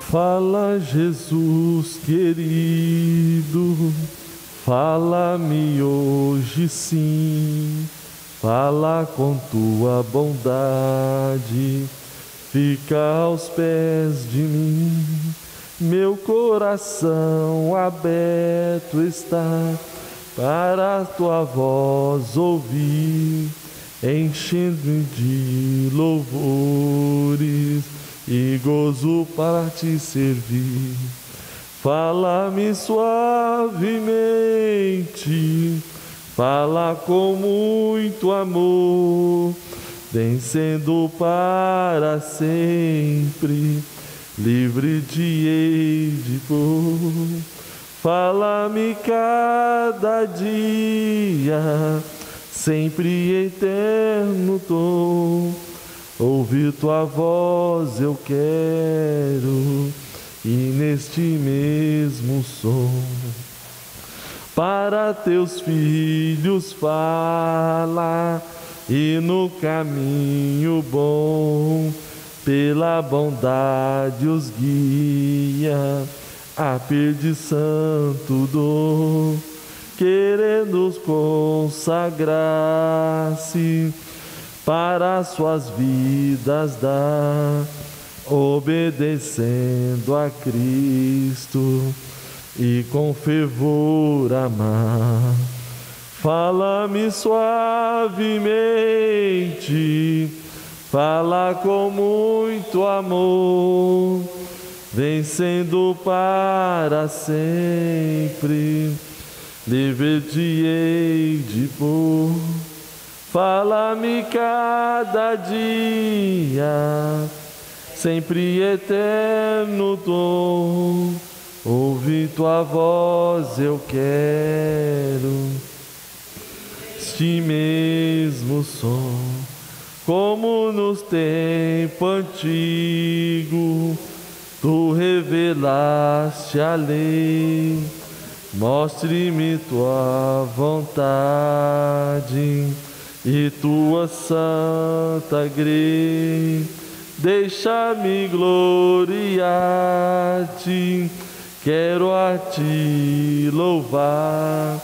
Fala, Jesus querido, fala-me hoje sim, fala com tua bondade, fica aos pés de mim. Meu coração aberto está para a tua voz ouvir, enchendo-me de louvores e gozo para te servir. Fala-me suavemente, fala com muito amor, vencendo para sempre, livre de hei de pôr. Fala-me cada dia, sempre eterno tom. Ouvir tua voz eu quero, e neste mesmo som, para teus filhos fala, e no caminho bom, pela bondade os guia, a perdição tu dom, querendo os consagrar-se, para suas vidas dar, obedecendo a Cristo e com fervor amar. Fala-me suavemente, fala com muito amor, vencendo para sempre, livre de hei de pôr. Fala-me cada dia, sempre eterno tom, ouvir tua voz eu quero, este mesmo som, como nos tempos antigos, tu revelaste a lei, mostre-me tua vontade e tua santa grei, deixa-me gloriar-te, quero a ti louvar,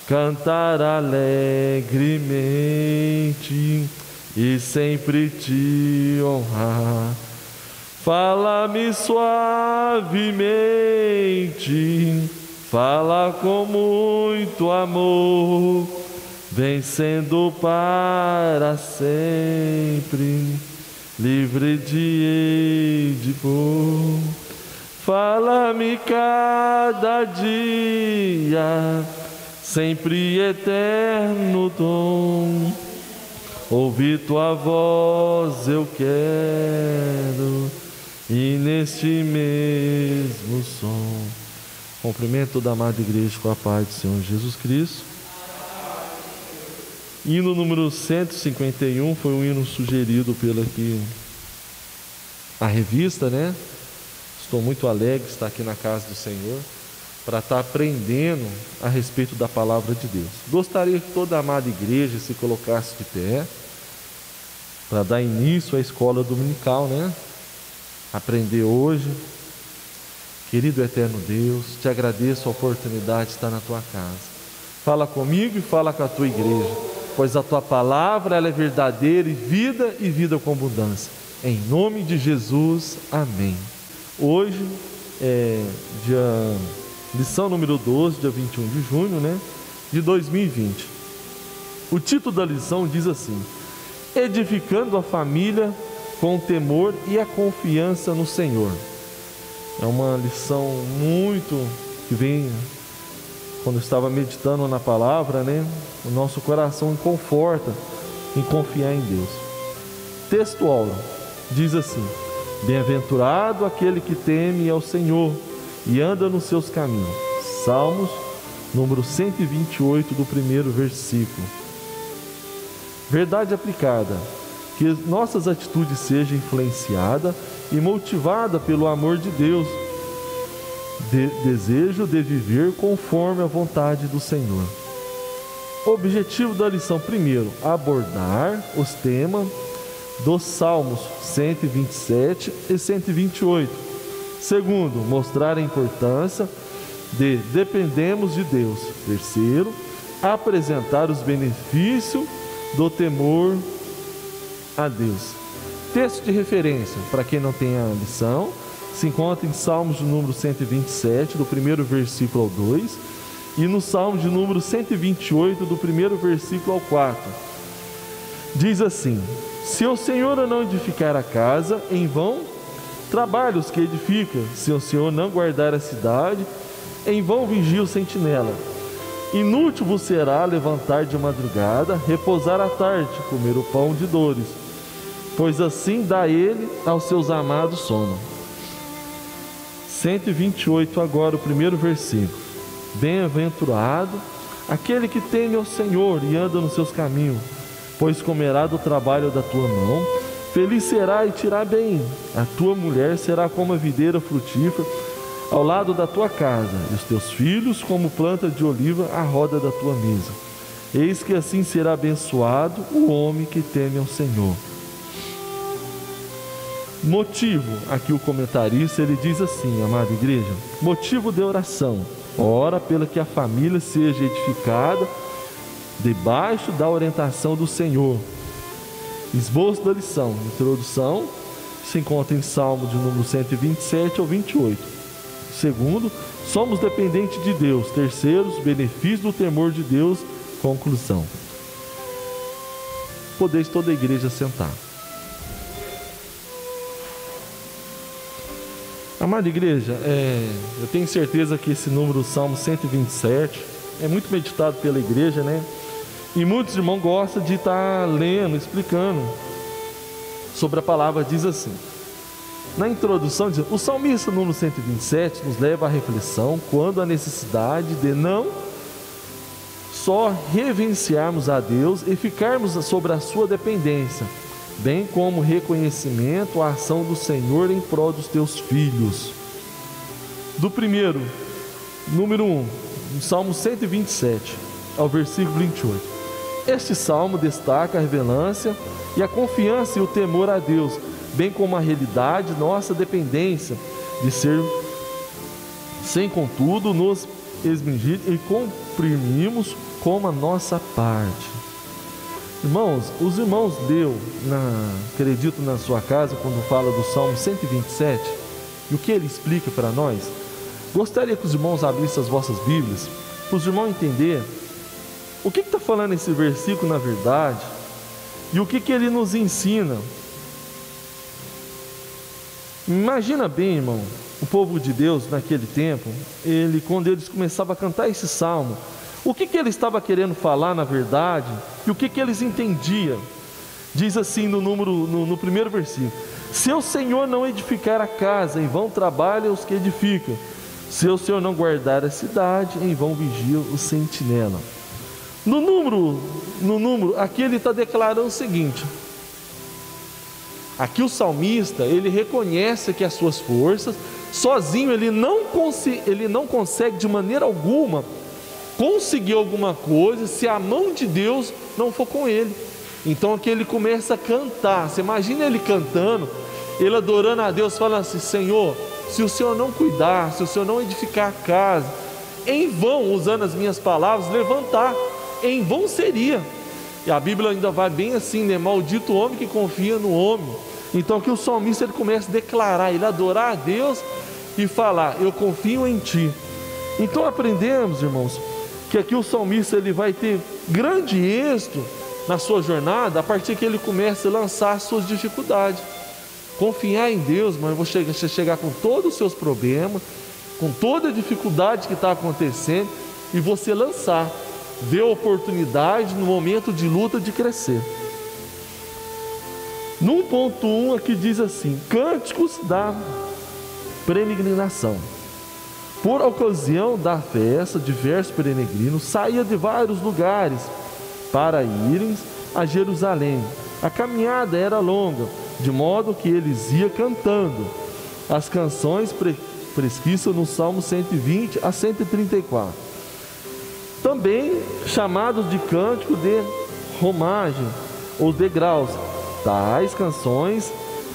cantar alegremente e sempre te honrar. Fala-me suavemente, fala com muito amor, vencendo para sempre, livre de hei de pôr. Fala-me cada dia, sempre eterno tom, ouvir tua voz eu quero, e neste mesmo som. Cumprimento da amada igreja com a paz do Senhor Jesus Cristo. Hino número 151 foi um hino sugerido pela aqui a revista, né? Estou muito alegre de estar aqui na casa do Senhor para estar aprendendo a respeito da palavra de Deus. Gostaria que toda a amada igreja se colocasse de pé para dar início à escola dominical, né? Aprender hoje. Querido eterno Deus, te agradeço a oportunidade de estar na tua casa. Fala comigo e fala com a tua igreja, pois a tua palavra ela é verdadeira e vida com abundância. Em nome de Jesus, amém. Hoje é lição número 12, dia 21 de junho, né, de 2020. O título da lição diz assim: edificando a família com o temor e a confiança no Senhor. É uma lição muito que vem, quando eu estava meditando na palavra, né, o nosso coração conforta em confiar em Deus. Textual diz assim: bem-aventurado aquele que teme ao Senhor e anda nos seus caminhos. Salmos número 128 do primeiro versículo. Verdade aplicada: que nossas atitudes sejam influenciadas e motivadas pelo amor de Deus, desejo de viver conforme a vontade do Senhor. Objetivo da lição: primeiro, abordar os temas dos Salmos 127 e 128, Segundo, mostrar a importância de dependemos de Deus. Terceiro, apresentar os benefícios do temor a Deus. Texto de referência, para quem não tem a lição, se encontra em Salmos de número 127, do primeiro versículo ao 2, e no Salmo de número 128, do primeiro versículo ao 4. Diz assim: se o Senhor não edificar a casa, em vão trabalha os que edificam. Se o Senhor não guardar a cidade, em vão vigia o sentinela. Inútil vos será levantar de madrugada, repousar à tarde, comer o pão de dores, pois assim dá ele aos seus amados sono. 128 agora, o primeiro versículo. Bem-aventurado aquele que teme ao Senhor e anda nos seus caminhos, pois comerá do trabalho da tua mão. Feliz será e te irá bem. A tua mulher será como a videira frutífera ao lado da tua casa, e os teus filhos como planta de oliva à roda da tua mesa. Eis que assim será abençoado o homem que teme ao Senhor. Motivo, aqui o comentarista ele diz assim, amada igreja: motivo de oração. Ora pela que a família seja edificada debaixo da orientação do Senhor. Esboço da lição. Introdução se encontra em Salmo de número 127 ao 28. Segundo, somos dependentes de Deus. Terceiro, os benefícios do temor de Deus. Conclusão. Podeis toda a igreja sentar. Amada igreja, eu tenho certeza que esse número, Salmo 127, é muito meditado pela igreja, né? E muitos irmãos gostam de estar lendo, explicando sobre a palavra. Diz assim, na introdução, diz: o salmista número 127 nos leva à reflexão quando a necessidade de não só reverenciarmos a Deus e ficarmos sobre a sua dependência, bem como reconhecimento à ação do Senhor em prol dos teus filhos. Do primeiro, número 1, no Salmo 127, ao versículo 28. Este salmo destaca a reverência e a confiança e o temor a Deus, bem como a realidade, nossa dependência de ser, sem contudo nos exigir e cumprirmos como a nossa parte. Irmãos, os irmãos leu, acredito, na sua casa, quando fala do Salmo 127, e o que ele explica para nós. Gostaria que os irmãos abrissem as vossas Bíblias, para os irmãos entenderem o que está falando esse versículo na verdade, e o que ele nos ensina. Imagina bem, irmão, o povo de Deus naquele tempo, quando eles começavam a cantar esse salmo, o que ele estava querendo falar na verdade, e o que eles entendiam. Diz assim no primeiro versículo: se o Senhor não edificar a casa, em vão trabalham os que edificam. Se o Senhor não guardar a cidade, em vão vigia o sentinela. No número, aqui ele está declarando o seguinte: aqui o salmista, ele reconhece que as suas forças, sozinho ele não consegue de maneira alguma conseguir alguma coisa se a mão de Deus não for com ele. Então aqui ele começa a cantar. Você imagina ele cantando, ele adorando a Deus, falando assim: Senhor, se o Senhor não cuidar, se o Senhor não edificar a casa, em vão, usando as minhas palavras, levantar, em vão seria. E a Bíblia ainda vai bem assim, né? Maldito o homem que confia no homem. Então aqui o salmista ele começa a declarar, ele adorar a Deus e falar: eu confio em Ti. Então aprendemos, irmãos, que aqui o salmista ele vai ter grande êxito na sua jornada a partir que ele começa a lançar as suas dificuldades. Confiar em Deus, mas você chegar com todos os seus problemas, com toda a dificuldade que está acontecendo, e você lançar, dê oportunidade no momento de luta de crescer. No 1.1 aqui diz assim: cânticos da peregrinação. Por ocasião da festa, diversos peregrinos saíam de vários lugares para irem a Jerusalém. A caminhada era longa, de modo que eles iam cantando as canções prescritas no Salmo 120 a 134. Também chamados de cântico de romagem ou degraus. Tais canções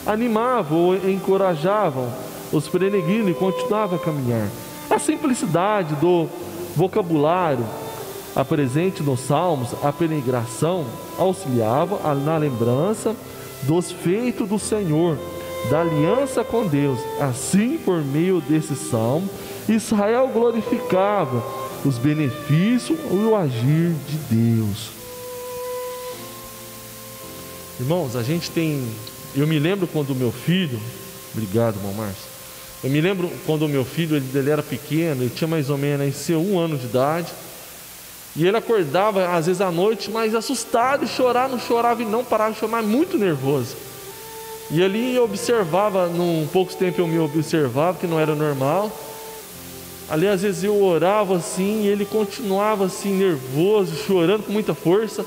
animavam ou encorajavam os peregrinos e continuava a caminhar. A simplicidade do vocabulário presente nos salmos, a peregrinação auxiliava na lembrança dos feitos do Senhor, da aliança com Deus. Assim, por meio desse salmo, Israel glorificava os benefícios e o agir de Deus. Irmãos, eu me lembro quando o meu filho, obrigado, irmão Márcio, eu me lembro quando o meu filho, ele era pequeno, ele tinha mais ou menos 1 ano de idade, e ele acordava às vezes à noite, mas assustado, e chorar, não chorava e não parava de chorar, muito nervoso. E ali eu observava, num pouco tempo eu me observava, que não era normal. Ali às vezes eu orava assim, e ele continuava assim, nervoso, chorando com muita força.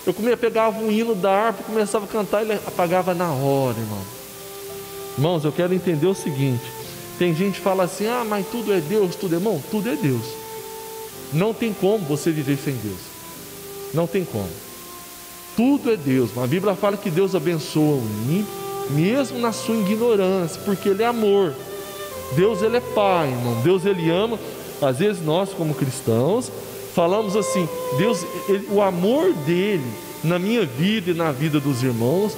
Eu pegava um hino da harpa, começava a cantar, ele apagava na hora, irmão. Irmãos, eu quero entender o seguinte: tem gente que fala assim, mas tudo é Deus, tudo é irmão, tudo é Deus. Não tem como você viver sem Deus. Não tem como. Tudo é Deus. A Bíblia fala que Deus abençoa o ímpio, mesmo na sua ignorância, porque Ele é amor. Deus, Ele é Pai, irmão. Deus, Ele ama. Às vezes nós, como cristãos, falamos assim, Deus, o amor dEle na minha vida e na vida dos irmãos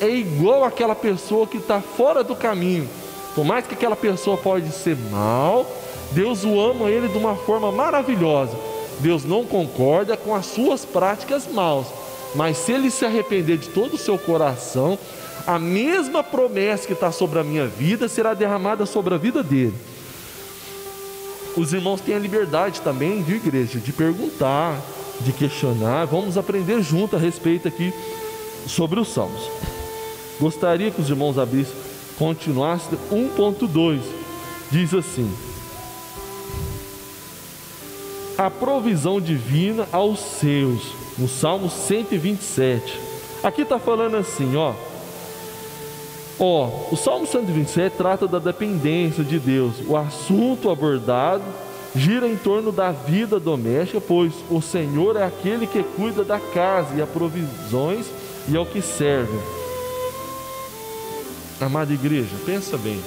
é igual àquela pessoa que está fora do caminho. Por mais que aquela pessoa pode ser mal, Deus o ama ele de uma forma maravilhosa. Deus não concorda com as suas práticas maus, mas se ele se arrepender de todo o seu coração, a mesma promessa que está sobre a minha vida será derramada sobre a vida dele. Os irmãos têm a liberdade também de igreja, de perguntar, de questionar. Vamos aprender junto a respeito aqui sobre os salmos. Gostaria que os irmãos abrissem, continuassem 1.2. Diz assim: a provisão divina aos seus, no Salmo 127. Aqui está falando assim, o Salmo 127 trata da dependência de Deus. O assunto abordado gira em torno da vida doméstica, pois o Senhor é aquele que cuida da casa e as provisões e ao que serve. Amada igreja, pensa bem.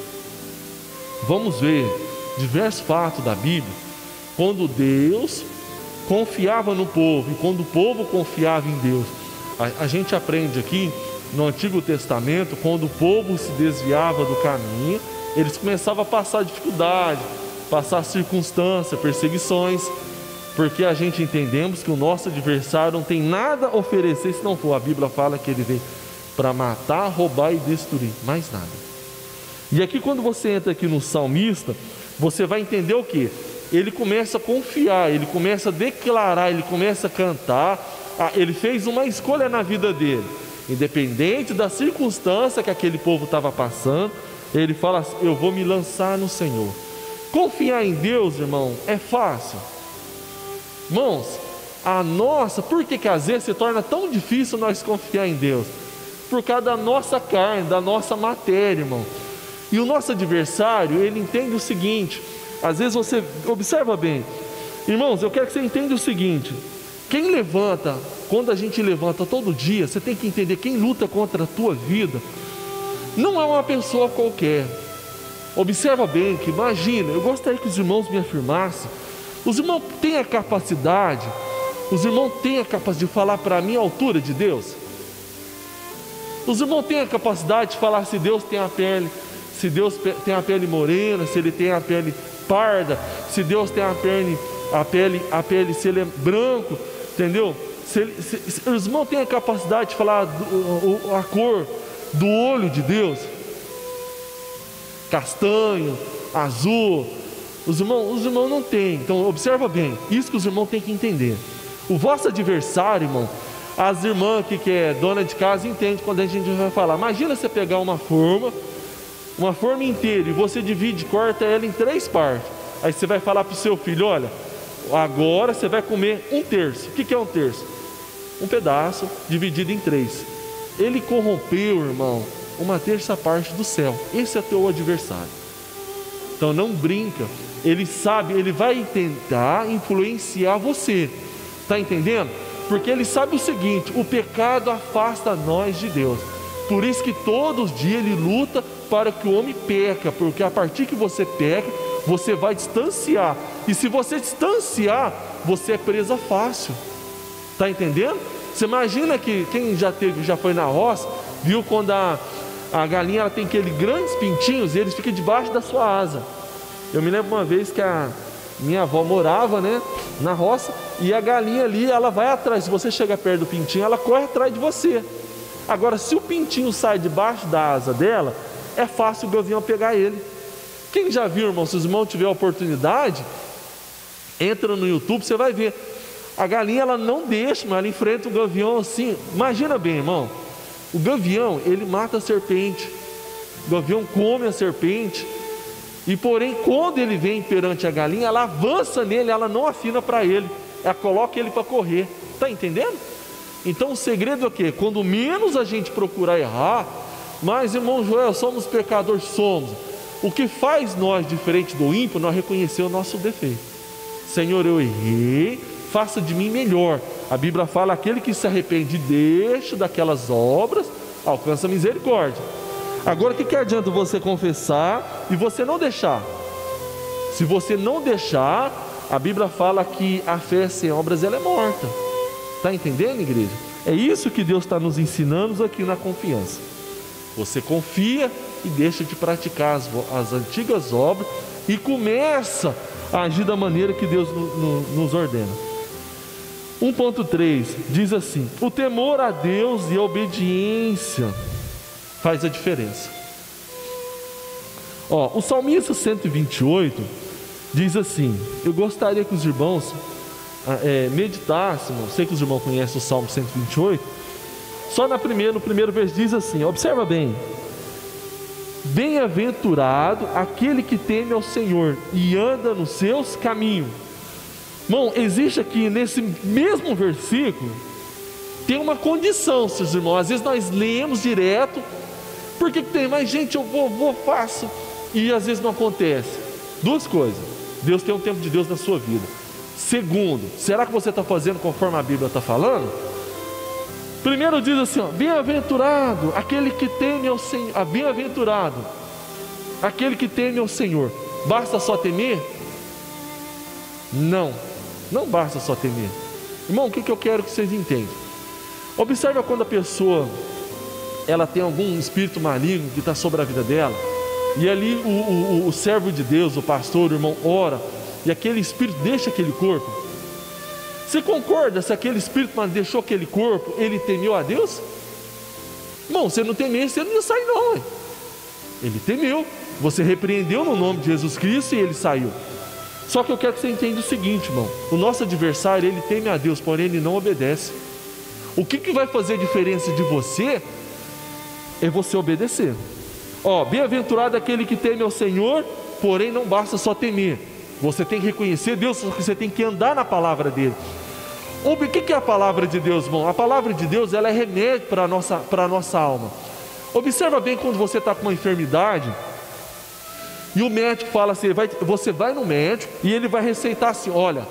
Vamos ver diversos fatos da Bíblia quando Deus confiava no povo e quando o povo confiava em Deus. A gente aprende aqui no Antigo Testamento, quando o povo se desviava do caminho, eles começavam a passar dificuldade, passar circunstâncias, perseguições, porque a gente entendemos que o nosso adversário não tem nada a oferecer se não for. A Bíblia fala que ele veio para matar, roubar e destruir, mais nada. E aqui quando você entra aqui no salmista, você vai entender o que? Ele começa a confiar, ele começa a declarar, ele começa a cantar. Ele fez uma escolha na vida dele, independente da circunstância que aquele povo estava passando. Ele fala assim: eu vou me lançar no Senhor. Confiar em Deus, irmão, é fácil. Irmãos, por que às vezes se torna tão difícil nós confiar em Deus? Por causa da nossa carne, da nossa matéria, irmão. E o nosso adversário, ele entende o seguinte, às vezes você observa bem, irmãos, eu quero que você entenda o seguinte: quem levanta, quando a gente levanta todo dia, você tem que entender, quem luta contra a tua vida não é uma pessoa qualquer. Observa bem que, imagina, eu gostaria que os irmãos me afirmassem, os irmãos têm a capacidade, de falar para mim a altura de Deus? Os irmãos têm a capacidade de falar se Deus tem a pele, se Deus tem a pele morena, se Ele tem a pele parda, se Deus tem a pele, se Ele é branco, entendeu? Os irmãos têm a capacidade de falar a cor do olho de Deus? Castanho, azul. Os irmãos não têm. Então observa bem, isso que os irmãos têm que entender. O vosso adversário, irmão, as irmãs que é dona de casa entende quando a gente vai falar. Imagina você pegar uma forma inteira e você corta ela em 3 partes. Aí você vai falar para o seu filho: olha, agora você vai comer 1/3. O que é 1/3? Um pedaço dividido em 3. Ele corrompeu, irmão, 1/3 parte do céu. Esse é teu adversário. Então não brinca. Ele sabe, ele vai tentar influenciar você. Está entendendo? Porque ele sabe o seguinte: o pecado afasta nós de Deus. Por isso que todos os dias ele luta para que o homem peca, porque a partir que você peca, você vai distanciar, e se você distanciar, você é presa fácil. Está entendendo? Você imagina que quem já foi na roça, viu quando a galinha ela tem aqueles grandes pintinhos, e eles ficam debaixo da sua asa. Eu me lembro uma vez que a minha avó morava, né, na roça, e a galinha ali, ela vai atrás. Se você chega perto do pintinho, ela corre atrás de você. Agora, se o pintinho sai debaixo da asa dela, é fácil o gavião pegar ele. Quem já viu, irmão, se os irmãos tiverem a oportunidade, entra no YouTube, você vai ver. A galinha, ela não deixa, mas ela enfrenta o gavião assim. Imagina bem, irmão, o gavião, ele mata a serpente, o gavião come a serpente, e porém, quando ele vem perante a galinha, ela avança nele, ela não afina para ele, ela coloca ele para correr. Está entendendo? Então o segredo é o quê? Quando menos a gente procurar errar, mas, irmão Joel, somos pecadores, somos. O que faz nós diferente do ímpio, nós reconhecer o nosso defeito. Senhor, eu errei, faça de mim melhor. A Bíblia fala, aquele que se arrepende, deixa daquelas obras, alcança a misericórdia. Agora, o que adianta você confessar e você não deixar? Se você não deixar, a Bíblia fala que a fé sem obras, ela é morta. Está entendendo, igreja? É isso que Deus está nos ensinando aqui na confiança. Você confia e deixa de praticar as antigas obras e começa a agir da maneira que Deus nos ordena. 1.3 diz assim: o temor a Deus e a obediência faz a diferença. O Salmista 128 diz assim, eu gostaria que os irmãos meditassem, sei que os irmãos conhecem o Salmo 128, só no primeiro verso diz assim, observa bem: bem-aventurado aquele que teme ao Senhor e anda nos seus caminhos. Irmão, existe aqui nesse mesmo versículo, tem uma condição, seus irmãos. Às vezes nós lemos direto, porque tem mais gente, eu vou, faço, e às vezes não acontece. Duas coisas: Deus tem um tempo de Deus na sua vida. Segundo, será que você está fazendo conforme a Bíblia está falando? Primeiro diz assim, bem-aventurado aquele que teme ao Senhor. Bem-aventurado aquele que teme ao Senhor. Basta só temer? Não basta só temer. Irmão, o que eu quero que vocês entendam? Observa quando a pessoa ela tem algum espírito maligno que está sobre a vida dela, e ali o servo de Deus, o pastor, o irmão, ora, e aquele espírito deixa aquele corpo. Você concorda se aquele espírito deixou aquele corpo, ele temeu a Deus? Irmão, se ele não temesse, ele não sai não. Ele temeu, você repreendeu no nome de Jesus Cristo e ele saiu. Só que eu quero que você entenda o seguinte, irmão: o nosso adversário, ele teme a Deus, porém ele não obedece. O que vai fazer diferença de você é você obedecer. Bem-aventurado aquele que teme ao Senhor, porém não basta só temer. Você tem que reconhecer Deus, você tem que andar na palavra dele. O que é a palavra de Deus, irmão? A palavra de Deus, ela é remédio para a nossa alma. Observa bem quando você está com uma enfermidade e o médico fala assim, você vai no médico e ele vai receitar assim: olha,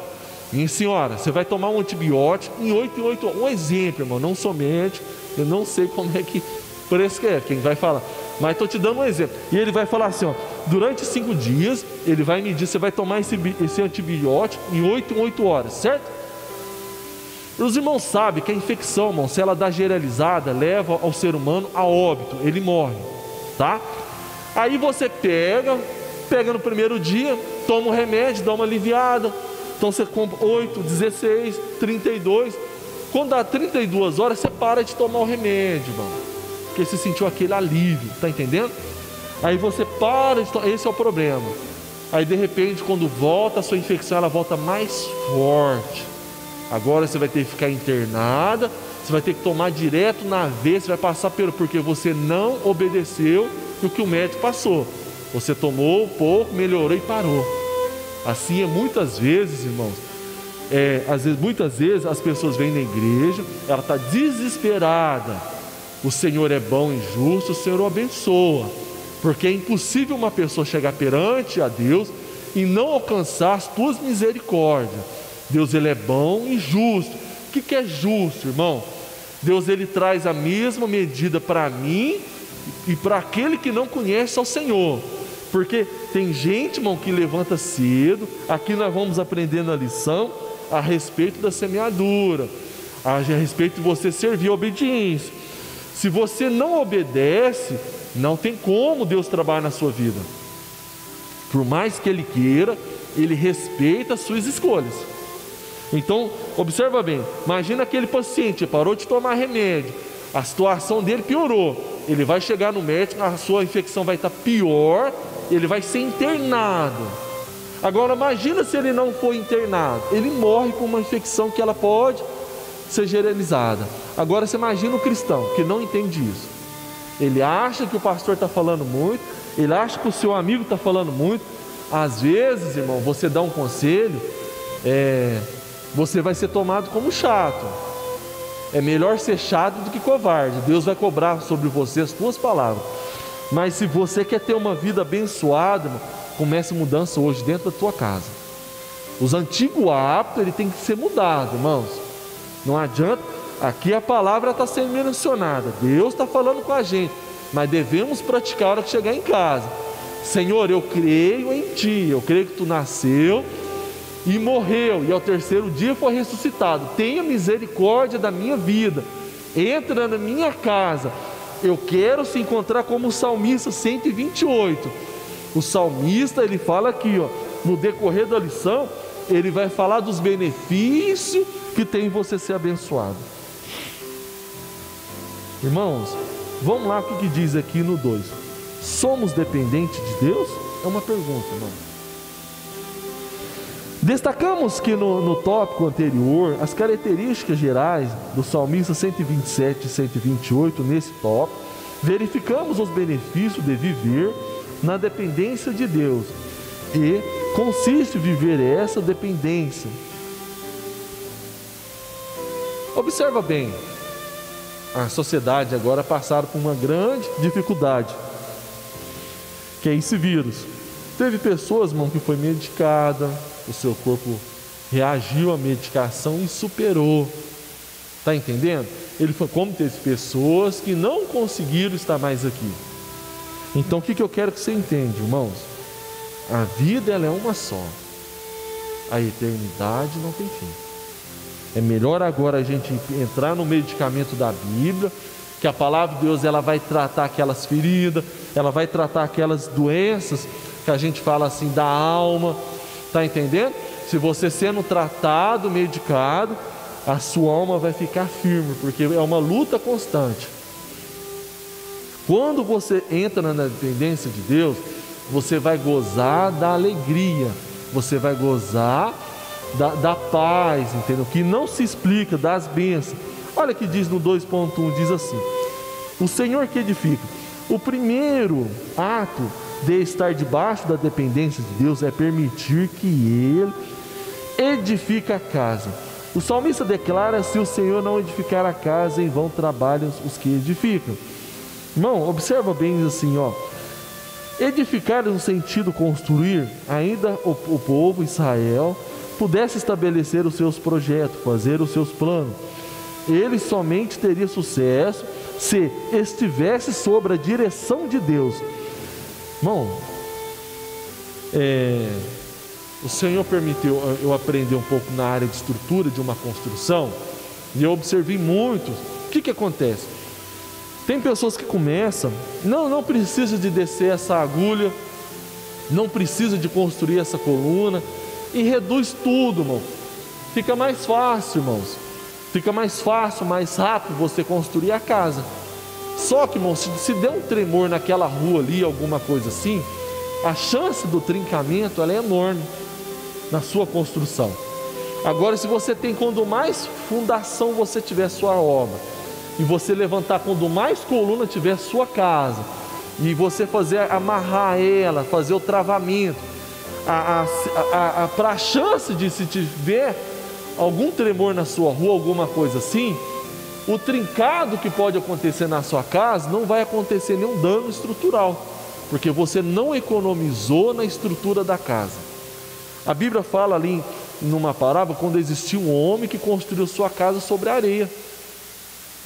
minha senhora, você vai tomar um antibiótico em 8 em 8 horas. Um exemplo, irmão, não sou médico, eu não sei como é que, por isso que é, quem vai falar, mas estou te dando um exemplo. E ele vai falar assim, durante 5 dias, ele vai medir, você vai tomar esse antibiótico em 8 em 8 horas, certo? Os irmãos sabem que a infecção, irmão, se ela dá generalizada, leva ao ser humano a óbito, ele morre, tá? Aí você pega no primeiro dia, toma um remédio, dá uma aliviada. Então você compra 8, 16, 32. Quando dá 32 horas, você para de tomar o remédio, irmão, porque você sentiu aquele alívio, tá entendendo? Aí você para de tomar, esse é o problema. Aí de repente, quando volta a sua infecção, ela volta mais forte. Agora você vai ter que ficar internada, você vai ter que tomar direto na veia, você vai passar porque você não obedeceu o que o médico passou. Você tomou um pouco, melhorou e parou. Assim é muitas vezes, irmãos. Muitas vezes as pessoas vêm na igreja, ela está desesperada. O Senhor é bom e justo, o Senhor o abençoa. Porque é impossível uma pessoa chegar perante a Deus e não alcançar as tuas misericórdias. Deus, ele é bom e justo. O que é justo, irmão? Deus, ele traz a mesma medida para mim e para aquele que não conhece ao Senhor. Porque tem gente, irmão, que levanta cedo. Aqui nós vamos aprendendo a lição a respeito da semeadura, a respeito de você servir a obediência. Se você não obedece, não tem como Deus trabalhar na sua vida. Por mais que Ele queira, Ele respeita as suas escolhas. Então, observa bem, imagina aquele paciente, parou de tomar remédio, a situação dele piorou, ele vai chegar no médico, a sua infecção vai estar pior, ele vai ser internado. Agora imagina se ele não for internado, ele morre com uma infecção que ela pode ser generalizada. Agora você imagina o cristão que não entende isso, ele acha que o pastor está falando muito, ele acha que o seu amigo está falando muito. Às vezes, irmão, você dá um conselho, você vai ser tomado como chato. É melhor ser chato do que covarde. Deus vai cobrar sobre você as tuas palavras. Mas se você quer ter uma vida abençoada, irmão, comece a mudança hoje dentro da tua casa. Os antigos hábitos, ele tem que ser mudado, irmãos. Não adianta, aqui a palavra está sendo mencionada, Deus está falando com a gente, mas devemos praticar a hora que chegar em casa. Senhor, eu creio em Ti, eu creio que Tu nasceu e morreu, e ao terceiro dia foi ressuscitado. Tenha misericórdia da minha vida, entra na minha casa. Eu quero se encontrar como o salmista 128. O salmista, ele fala aqui, no decorrer da lição, ele vai falar dos benefícios que tem em você ser abençoado. Irmãos, vamos lá, o que diz aqui no 2? Somos dependentes de Deus? É uma pergunta, irmão. Destacamos que no tópico anterior, as características gerais do salmista 127 e 128, nesse tópico, verificamos os benefícios de viver na dependência de Deus. E consiste em viver essa dependência. Observa bem, a sociedade agora passaram por uma grande dificuldade, que é esse vírus. Teve pessoas, irmão, que foi medicada, o seu corpo reagiu à medicação e superou. Está entendendo? Ele foi, como teve pessoas que não conseguiram estar mais aqui. Então o que eu quero que você entenda, irmãos? A vida, ela é uma só. A eternidade não tem fim. É melhor agora a gente entrar no medicamento da Bíblia, que a palavra de Deus, ela vai tratar aquelas feridas, ela vai tratar aquelas doenças que a gente fala assim da alma. Está entendendo? Se você sendo tratado, medicado, a sua alma vai ficar firme, porque é uma luta constante. Quando você entra na dependência de Deus, você vai gozar da alegria, você vai gozar da paz, entendeu? Que não se explica, das bênçãos. Olha que diz no 2.1, diz assim: o Senhor que edifica. O primeiro ato de estar debaixo da dependência de Deus é permitir que Ele edifique a casa. O salmista declara: se o Senhor não edificar a casa, em vão trabalham os que edificam. Irmão, observa bem assim, edificar no sentido construir. Ainda o povo Israel pudesse estabelecer os seus projetos, fazer os seus planos, ele somente teria sucesso se estivesse sob a direção de Deus. Irmão, o Senhor permitiu eu aprender um pouco na área de estrutura de uma construção, e eu observei muito. O que acontece? Tem pessoas que começam, não precisa de descer essa agulha, não precisa de construir essa coluna, e reduz tudo, irmão. Fica mais fácil, irmãos. Fica mais fácil, mais rápido você construir a casa. Só que, irmão, se der um tremor naquela rua ali, alguma coisa assim, a chance do trincamento, ela é enorme na sua construção. Agora, se você tem, quanto mais fundação você tiver sua obra, e você levantar, quanto mais coluna tiver sua casa, e você fazer, amarrar ela, fazer o travamento, para a chance de, se tiver algum tremor na sua rua, alguma coisa assim, o trincado que pode acontecer na sua casa, não vai acontecer nenhum dano estrutural, porque você não economizou na estrutura da casa. A Bíblia fala ali numa parábola, quando existiu um homem que construiu sua casa sobre a areia.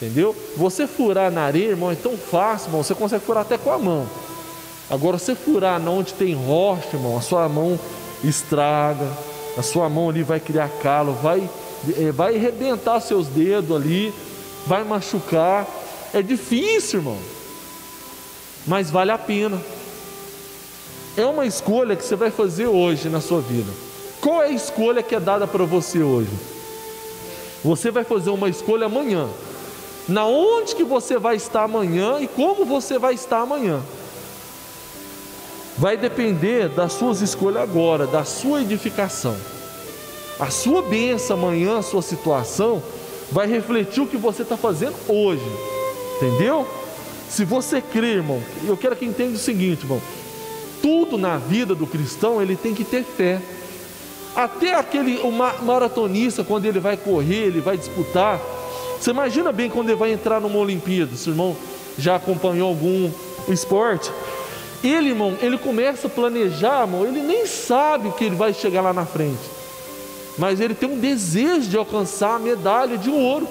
entendeu? Você furar na areia, irmão, é tão fácil, irmão, você consegue furar até com a mão. Agora, você furar onde tem rocha, irmão, a sua mão estraga, a sua mão ali vai criar calo, vai arrebentar seus dedos ali, vai machucar. É difícil, irmão, mas vale a pena. É uma escolha que você vai fazer hoje na sua vida. Qual é a escolha que é dada para você hoje? Você vai fazer uma escolha amanhã. Na onde que você vai estar amanhã e como você vai estar amanhã. Vai depender das suas escolhas agora, da sua edificação. A sua bênção amanhã, a sua situação, vai refletir o que você está fazendo hoje. Entendeu? Se você crê, irmão, eu quero que entenda o seguinte, irmão. Tudo na vida do cristão, ele tem que ter fé. Até o maratonista, quando ele vai correr, ele vai disputar. Você imagina bem quando ele vai entrar numa Olimpíada. Se o irmão já acompanhou algum esporte. Ele, irmão, ele começa a planejar, irmão, ele nem sabe que ele vai chegar lá na frente. Mas ele tem um desejo de alcançar a medalha de ouro.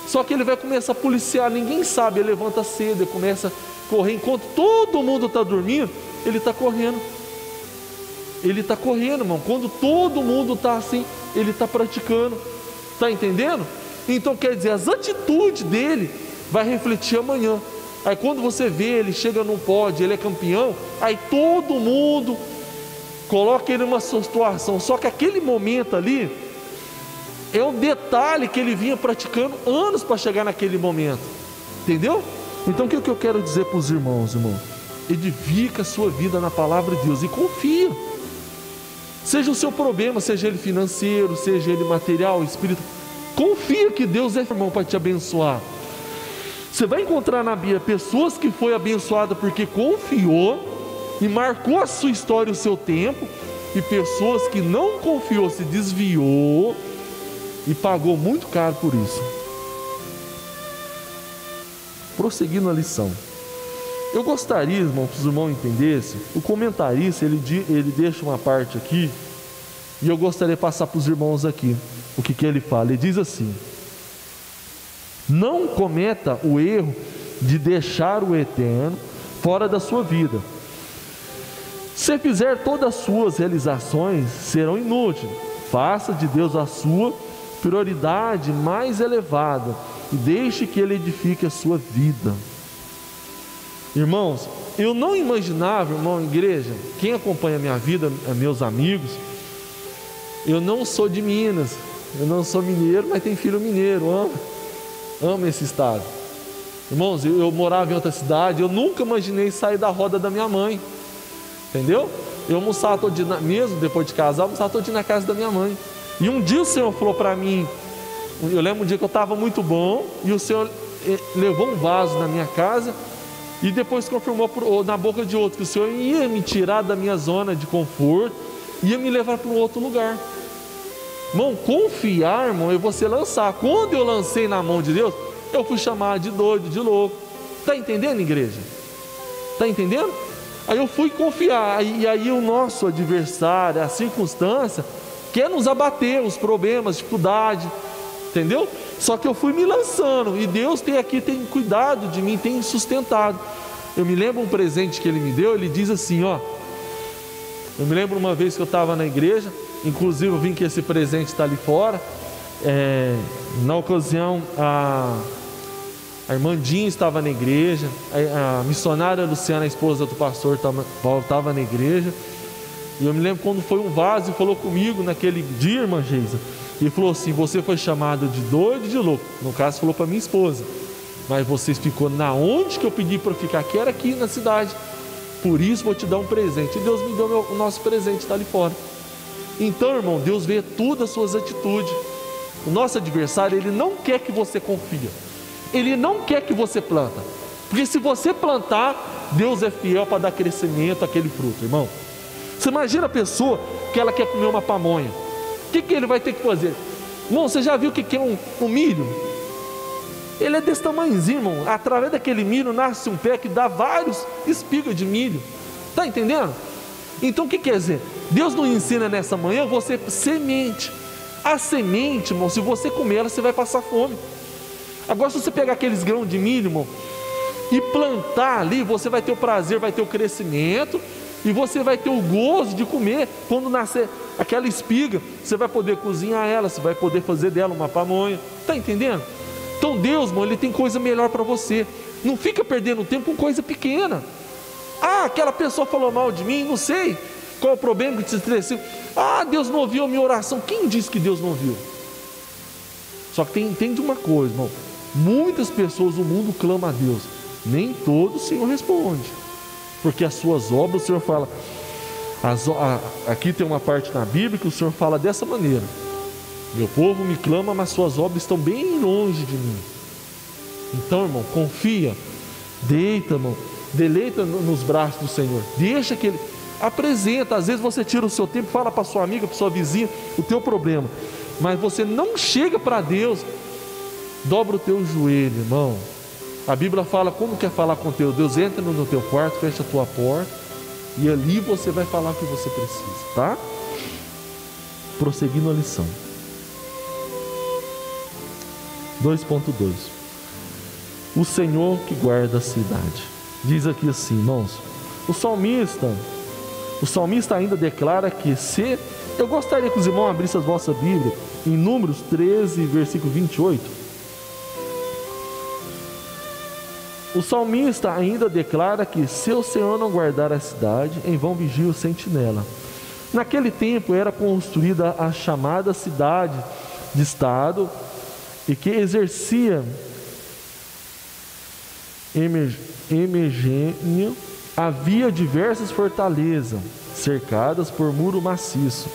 Só que ele vai começar a policiar, ninguém sabe, ele levanta cedo, ele começa a correr. Enquanto todo mundo está dormindo, ele está correndo. Ele está correndo, irmão. Quando todo mundo está assim, ele está praticando. Está entendendo? Então quer dizer, as atitudes dele vai refletir amanhã. Aí quando você vê, ele chega num pódio, ele é campeão, aí todo mundo coloca ele numa situação. Só que aquele momento ali é um detalhe que ele vinha praticando anos para chegar naquele momento. Entendeu? Então o que eu quero dizer para os irmãos, irmão? Edifica a sua vida na palavra de Deus e confia. Seja o seu problema, seja ele financeiro, seja ele material, espírito, confia que Deus é irmão para te abençoar. Você vai encontrar na Bíblia pessoas que foi abençoada porque confiou e marcou a sua história, o seu tempo, e pessoas que não confiou, se desviou e pagou muito caro por isso. Prosseguindo a lição, eu gostaria, irmão, que os irmãos entendessem. O comentarista, ele deixa uma parte aqui, e eu gostaria de passar para os irmãos aqui o que ele fala. Ele diz assim: não cometa o erro de deixar o eterno fora da sua vida. Se fizer, todas as suas realizações serão inúteis. Faça de Deus a sua prioridade mais elevada e deixe que Ele edifique a sua vida. Irmãos, eu não imaginava, irmão, igreja, quem acompanha a minha vida, meus amigos, eu não sou de Minas, eu não sou mineiro, mas tenho filho mineiro, amo esse estado. Irmãos, eu morava em outra cidade, eu nunca imaginei sair da roda da minha mãe, entendeu? Eu almoçava todo dia, mesmo depois de casar, almoçava todo dia na casa da minha mãe. E um dia o Senhor falou para mim, eu lembro um dia que eu estava muito bom, e o Senhor levou um vaso na minha casa, e depois confirmou na boca de outro, que o Senhor ia me tirar da minha zona de conforto, ia me levar para um outro lugar. Irmão, confiar, irmão, é você lançar. Quando eu lancei na mão de Deus, eu fui chamado de doido, de louco. Está entendendo, igreja? Está entendendo? Aí eu fui confiar, e aí o nosso adversário, a circunstância, quer nos abater, os problemas, dificuldade, entendeu? Só que eu fui me lançando, e Deus tem cuidado de mim, tem sustentado. Eu me lembro um presente que Ele me deu, Ele diz assim, ó. Eu me lembro uma vez que eu estava na igreja, inclusive eu vim que esse presente está ali fora. Na ocasião, a irmã Dinha estava na igreja, a missionária Luciana, a esposa do pastor Paulo, estava na igreja. E eu me lembro quando foi um vaso e falou comigo naquele dia, irmã Geisa, e falou assim: você foi chamado de doido e de louco. No caso, falou para minha esposa, mas você ficou na onde que eu pedi para ficar, que era aqui na cidade. Por isso vou te dar um presente. E Deus me deu o nosso presente, está ali fora. Então, irmão, Deus vê tudo as suas atitudes. O nosso adversário, ele não quer que você confie, ele não quer que você planta, porque se você plantar, Deus é fiel para dar crescimento àquele fruto, irmão. Você imagina a pessoa que ela quer comer uma pamonha, o que ele vai ter que fazer? Irmão, você já viu o que é um milho? Ele é desse tamanhozinho, irmão. Através daquele milho nasce um pé que dá vários espigas de milho. Está entendendo? Então o que quer dizer? Deus nos ensina nessa manhã, você semente. A semente, irmão, se você comer ela, você vai passar fome. Agora, se você pegar aqueles grãos de milho, irmão, e plantar ali, você vai ter o prazer, vai ter o crescimento, e você vai ter o gozo de comer. Quando nascer aquela espiga, você vai poder cozinhar ela, você vai poder fazer dela uma pamonha. Está entendendo? Então Deus, irmão, Ele tem coisa melhor para você. Não fica perdendo tempo com coisa pequena. Ah, aquela pessoa falou mal de mim, não sei qual é o problema que te estressou. Ah, Deus não ouviu a minha oração. Quem disse que Deus não ouviu? Só que entende uma coisa, irmão. Muitas pessoas, o mundo clama a Deus. Nem todo o Senhor responde. Porque as suas obras, o Senhor fala. Aqui tem uma parte na Bíblia que o Senhor fala dessa maneira: meu povo me clama, mas suas obras estão bem longe de mim. Então, irmão, confia. Deita, irmão. Deleita nos braços do Senhor. Deixa que Ele apresenta. Às vezes você tira o seu tempo, fala para sua amiga, para sua vizinha o teu problema. Mas você não chega para Deus. Dobra o teu joelho, irmão. A Bíblia fala como quer falar com teu Deus. Entra no teu quarto, fecha a tua porta, e ali você vai falar o que você precisa, tá? Prosseguindo a lição. 2.2. O Senhor que guarda a cidade. Diz aqui assim, irmãos. O salmista ainda declara que se... Eu gostaria que os irmãos abrissem as vossas Bíblias em Números 13, versículo 28. O salmista ainda declara que se o Senhor não guardar a cidade, em vão vigia o sentinela. Naquele tempo era construída a chamada cidade de estado, e que exercia emergênio. Havia diversas fortalezas cercadas por muro maciço.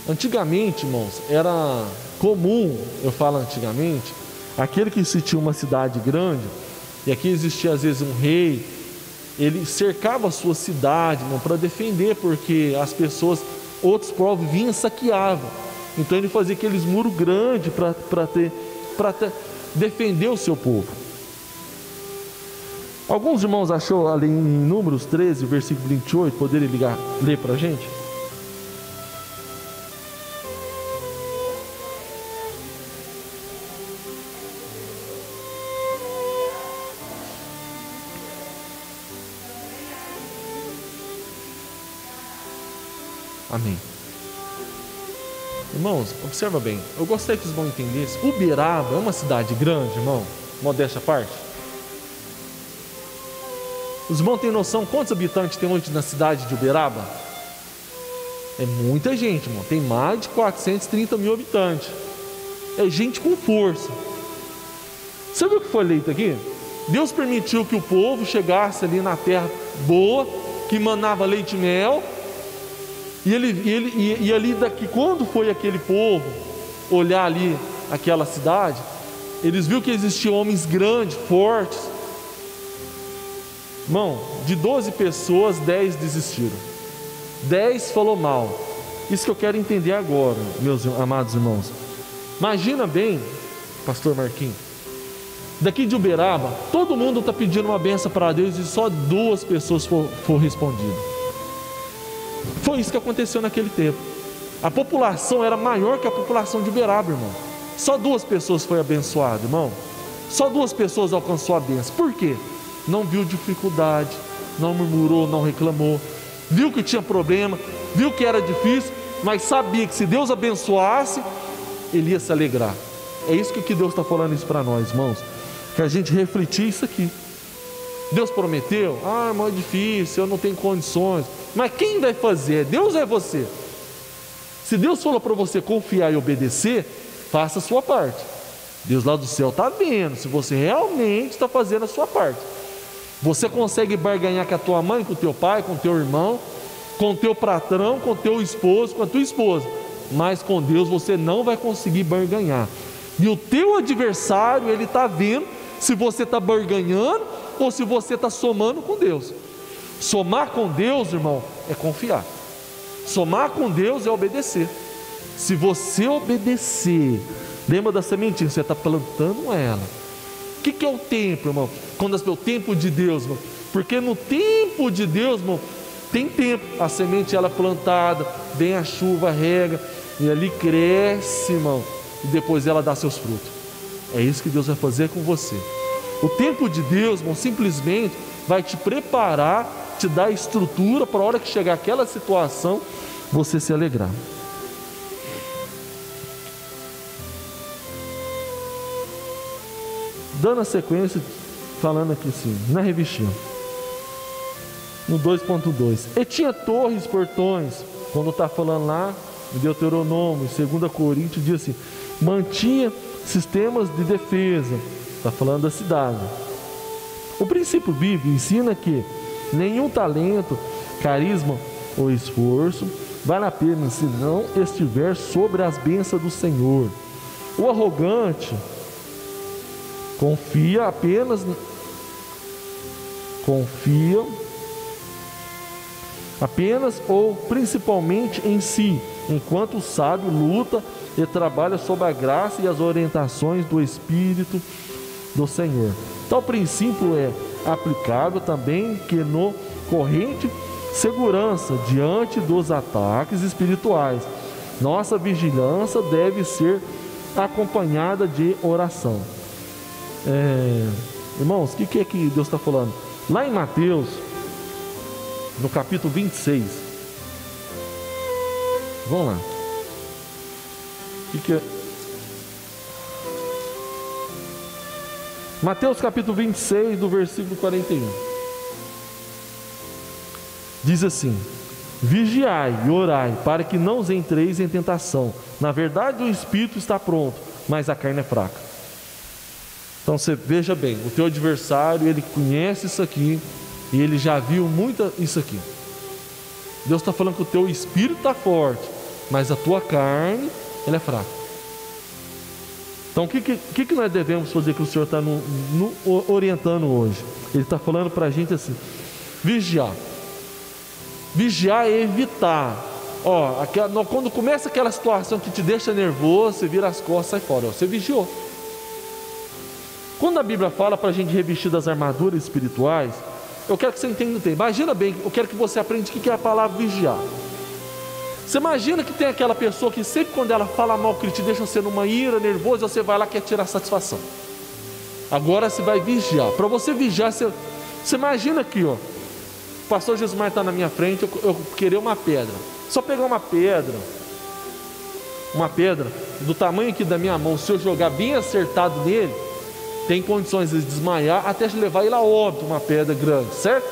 Antigamente, irmãos, era comum, eu falo antigamente, aquele que se tinha uma cidade grande, e aqui existia às vezes um rei, ele cercava a sua cidade, irmão, para defender, porque as pessoas, outros povos vinham e saqueavam. Então ele fazia aqueles muros grandes para defender o seu povo. Alguns irmãos achou ali em Números 13, versículo 28, poderem ler para a gente? Amém. Irmãos, observa bem. Eu gostaria que os irmãos entendessem. Uberaba é uma cidade grande, irmão. Modéstia à parte. Os irmãos têm noção quantos habitantes tem hoje na cidade de Uberaba? É muita gente, irmão. Tem mais de 430 mil habitantes. É gente com força. Você viu o que foi eleito aqui? Deus permitiu que o povo chegasse ali na terra boa, que manava leite e mel. E ali daqui, quando foi aquele povo olhar ali aquela cidade, eles viram que existiam homens grandes, fortes. Irmão, de 12 pessoas, 10 desistiram. 10 falou mal. Isso que eu quero entender agora, meus amados irmãos. Imagina bem, pastor Marquinhos, daqui de Uberaba, todo mundo está pedindo uma benção para Deus e só 2 pessoas foram respondidas. Foi isso que aconteceu naquele tempo. A população era maior que a população de Uberaba, irmão. Só 2 pessoas foram abençoadas, irmão. Só 2 pessoas alcançou a bênção. Por quê? Não viu dificuldade, não murmurou, não reclamou. Viu que tinha problema, viu que era difícil, mas sabia que se Deus abençoasse, ele ia se alegrar. É isso que Deus está falando isso para nós, irmãos. Que a gente refletir isso aqui. Deus prometeu, irmão, é difícil, eu não tenho condições. Mas quem vai fazer? É Deus ou é você? Se Deus falou para você confiar e obedecer, faça a sua parte. Deus lá do céu está vendo se você realmente está fazendo a sua parte. Você consegue barganhar com a tua mãe, com o teu pai, com o teu irmão, com o teu patrão, com o teu esposo, com a tua esposa. Mas com Deus você não vai conseguir barganhar. E o teu adversário, ele está vendo se você está barganhando ou se você está somando com Deus. Somar com Deus, irmão, é confiar. Somar com Deus é obedecer. Se você obedecer, lembra da sementinha, você está plantando ela. O que é o tempo, irmão? Quando o tempo de Deus, irmão. Porque no tempo de Deus, irmão, tem tempo. A semente ela é plantada, vem a chuva, rega, e ali cresce, irmão. e depois ela dá seus frutos. É isso que Deus vai fazer com você. O tempo de Deus, irmão, simplesmente vai te preparar, te dar estrutura para a hora que chegar aquela situação, você se alegrar. Dando a sequência, falando aqui assim, na revistinha, no 2.2, e tinha torres, portões, quando está falando lá, em Deuteronômio, 2 Coríntios, diz assim, mantinha sistemas de defesa, está falando da cidade. O princípio bíblico ensina que nenhum talento, carisma ou esforço vale a pena se não estiver sobre as bênçãos do Senhor. O arrogante confia apenas ou principalmente em si, enquanto o sábio luta e trabalha sob a graça e as orientações do Espírito do Senhor. Tal princípio é aplicável também que no corrente segurança diante dos ataques espirituais. Nossa vigilância deve ser acompanhada de oração. Irmãos, o que é que Deus está falando? Lá em Mateus, no capítulo 26, vamos lá. O que é? Mateus capítulo 26, do versículo 41. Diz assim: vigiai e orai, para que não os entreis em tentação. Na verdade, o espírito está pronto, mas a carne é fraca. Então você veja bem, o teu adversário, ele conhece isso aqui, e ele já viu muito isso aqui. Deus está falando que o teu espírito está forte, mas a tua carne, ela é fraca. Então o que nós devemos fazer, que o Senhor está orientando hoje? Ele está falando para a gente assim: vigiar. Vigiar é evitar. Quando começa aquela situação que te deixa nervoso, você vira as costas, sai fora. Você vigiou. Quando a Bíblia fala para a gente revestir das armaduras espirituais, eu quero que você entenda. Imagina bem, eu quero que você aprenda o que é a palavra vigiar. Você imagina que tem aquela pessoa que sempre quando ela fala mal, que te deixa você numa ira, nervoso, você vai lá e quer tirar satisfação. Agora você vai vigiar. Para você vigiar, você imagina aqui, o pastor Jesmar está na minha frente, eu queria uma pedra. Só pegar uma pedra do tamanho aqui da minha mão, se eu jogar bem acertado nele, tem condições de desmaiar até levar ele a óbito, uma pedra grande, certo?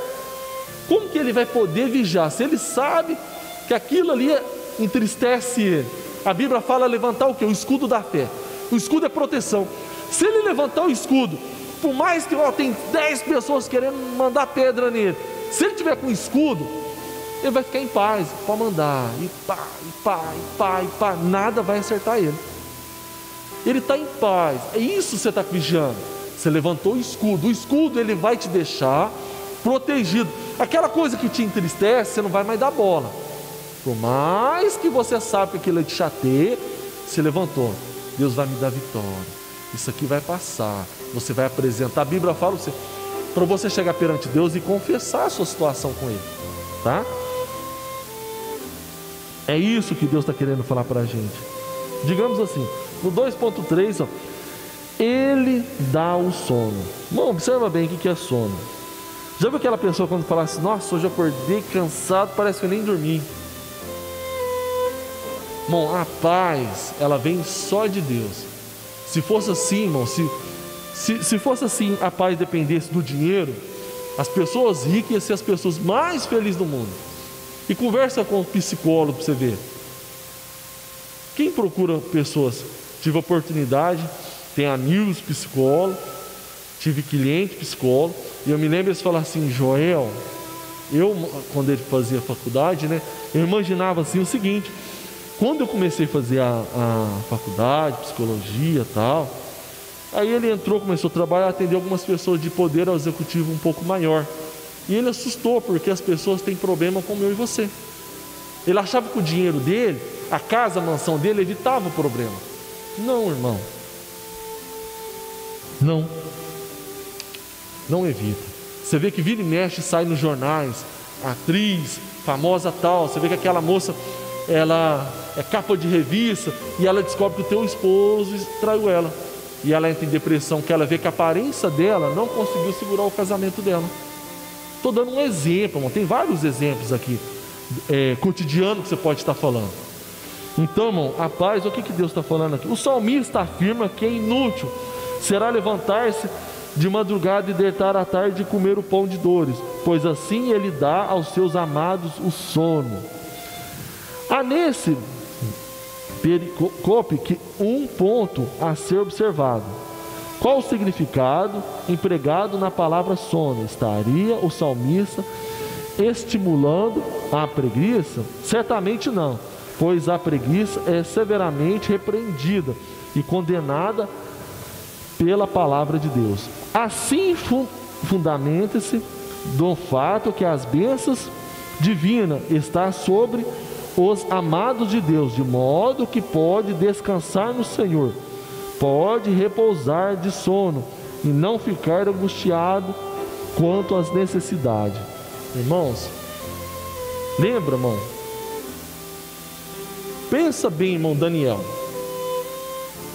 Como que ele vai poder vigiar? Se ele sabe que aquilo ali entristece ele. A Bíblia fala levantar o quê? O escudo da fé. O escudo é proteção. Se ele levantar o escudo, por mais que tem 10 pessoas querendo mandar pedra nele, se ele tiver com o escudo, ele vai ficar em paz, pode mandar, e pá, nada vai acertar ele. Ele está em paz. É isso que você está vigiando. Você levantou o escudo ele vai te deixar protegido. Aquela coisa que te entristece, você não vai mais dar bola. Por mais que você sabe que aquilo te chateia, se levantou. Deus vai me dar vitória. Isso aqui vai passar. Você vai apresentar. A Bíblia fala para você chegar perante Deus e confessar a sua situação com Ele. Tá? É isso que Deus está querendo falar para a gente. Digamos assim, no 2.3, Ele dá o sono. Bom, observa bem o que é sono. Já viu aquela pessoa quando fala assim: nossa, hoje eu acordei cansado, parece que eu nem dormi. Irmão, a paz, ela vem só de Deus. Se fosse assim, irmão, se fosse assim, a paz dependesse do dinheiro, as pessoas ricas iam ser as pessoas mais felizes do mundo. E conversa com o psicólogo para você ver. Quem procura pessoas? Tive oportunidade, tem amigos psicólogos, tive cliente psicólogo, e eu me lembro eles falaram assim: Joel, quando ele fazia faculdade, né, eu imaginava assim o seguinte: quando eu comecei a fazer a faculdade, psicologia e tal, aí ele entrou, começou a trabalhar, atender algumas pessoas de poder executivo um pouco maior, e ele assustou, porque as pessoas têm problema como eu e você. Ele achava que o dinheiro dele, a casa, a mansão dele, evitava o problema. Não, irmão, não evita. Você vê que vira e mexe, sai nos jornais, atriz famosa tal, você vê que aquela moça ela é capa de revista e ela descobre que o teu esposo traiu ela. E ela entra em depressão, que ela vê que a aparência dela não conseguiu segurar o casamento dela. Estou dando um exemplo, irmão. Tem vários exemplos aqui, cotidiano, que você pode estar falando. Então, irmão, a paz, o que Deus está falando aqui? O salmista afirma que é inútil será levantar-se de madrugada e deitar à tarde e comer o pão de dores, pois assim ele dá aos seus amados o sono. Há nesse pericope que um ponto a ser observado. Qual o significado empregado na palavra sono? Estaria o salmista estimulando a preguiça? Certamente não, pois a preguiça é severamente repreendida e condenada pela palavra de Deus. Assim fundamenta-se do fato que as bênçãos divinas estão sobre os amados de Deus, de modo que pode descansar no Senhor, pode repousar de sono e não ficar angustiado quanto às necessidades. Irmãos, lembra, irmão? Pensa bem, irmão.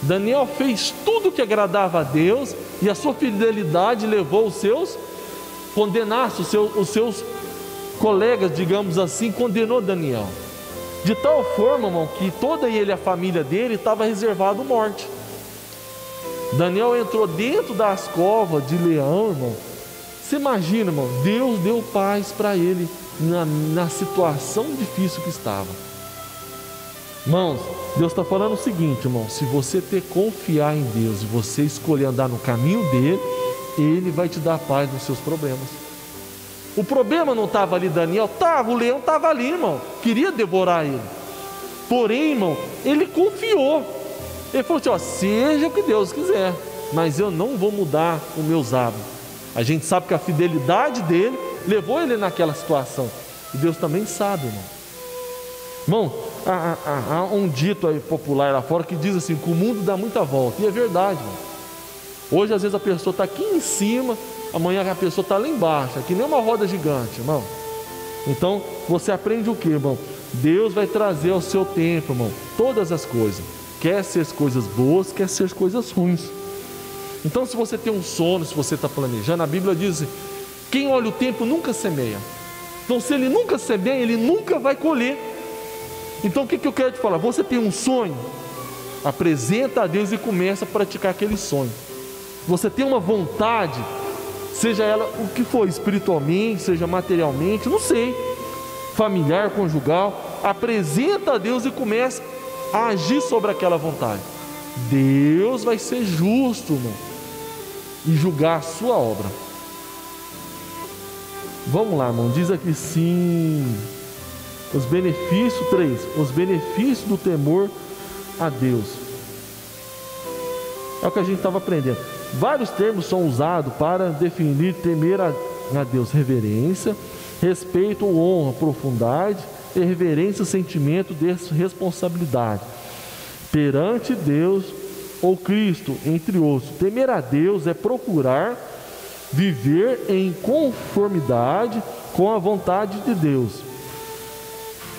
Daniel fez tudo que agradava a Deus e a sua fidelidade levou os seus os seus colegas, digamos assim, condenou Daniel. De tal forma, irmão, que toda ele e a família dele estava reservado morte. Daniel entrou dentro das covas de leão, irmão. Você imagina, irmão, Deus deu paz para ele na situação difícil que estava. Irmãos, Deus está falando o seguinte, irmão: se você confiar em Deus e você escolher andar no caminho dele, ele vai te dar paz nos seus problemas. O problema não estava ali, Daniel, estava, o leão estava ali, irmão, queria devorar ele. Porém, irmão, ele confiou. Ele falou assim: ó, seja o que Deus quiser, mas eu não vou mudar os meus hábitos. A gente sabe que a fidelidade dele levou ele naquela situação, e Deus também sabe, irmão. Irmão, há um dito aí popular lá fora que diz assim, que o mundo dá muita volta, e é verdade, irmão. Hoje às vezes a pessoa está aqui em cima, amanhã a pessoa está lá embaixo, que nem uma roda gigante, irmão. Então você aprende o que, irmão? Deus vai trazer ao seu tempo, irmão, todas as coisas, quer ser coisas boas, quer ser coisas ruins. Então, se você tem um sono, se você está planejando, a Bíblia diz: quem olha o tempo nunca semeia. Então, se ele nunca semeia, ele nunca vai colher. Então, o que eu quero te falar? Você tem um sonho, apresenta a Deus e começa a praticar aquele sonho. Você tem uma vontade, seja ela o que for, espiritualmente, seja materialmente, não sei, familiar, conjugal, apresenta a Deus e começa a agir sobre aquela vontade. Deus vai ser justo, irmão, e julgar a sua obra. Vamos lá, irmão, diz aqui sim. Os benefícios, 3, os benefícios do temor a Deus. É o que a gente estava aprendendo. Vários termos são usados para definir temer a Deus: reverência, respeito ou honra, profundidade, e reverência, sentimento de responsabilidade perante Deus ou Cristo, entre outros. Temer a Deus é procurar viver em conformidade com a vontade de Deus.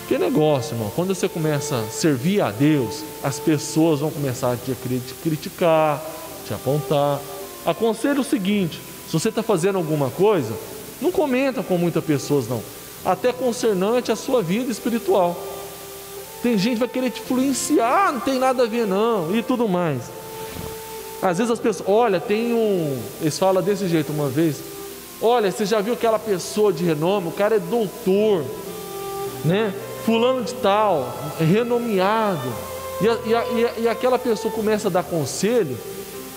Que negócio, irmão, quando você começa a servir a Deus, as pessoas vão começar a te criticar, te apontar. Aconselho o seguinte: se você está fazendo alguma coisa, não comenta com muitas pessoas não, até concernante a sua vida espiritual. Tem gente que vai querer te influenciar, não tem nada a ver não, e tudo mais. Às vezes as pessoas, olha, eles falam desse jeito uma vez: olha, você já viu aquela pessoa de renome, o cara é doutor, né? Fulano de tal, renomeado, e aquela pessoa começa a dar conselho,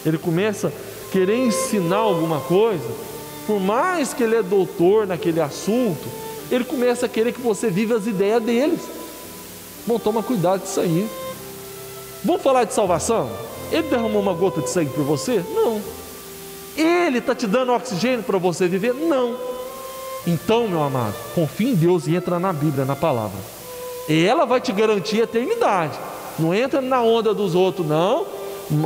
ele começa a querer ensinar alguma coisa, por mais que ele é doutor naquele assunto, ele começa a querer que você viva as ideias deles. Bom, toma cuidado disso aí. Vamos falar de salvação? Ele derramou uma gota de sangue por você? Não. Ele está te dando oxigênio para você viver? Não. Então, meu amado, confia em Deus e entra na Bíblia, na palavra. Ela vai te garantir a eternidade. Não entra na onda dos outros, não.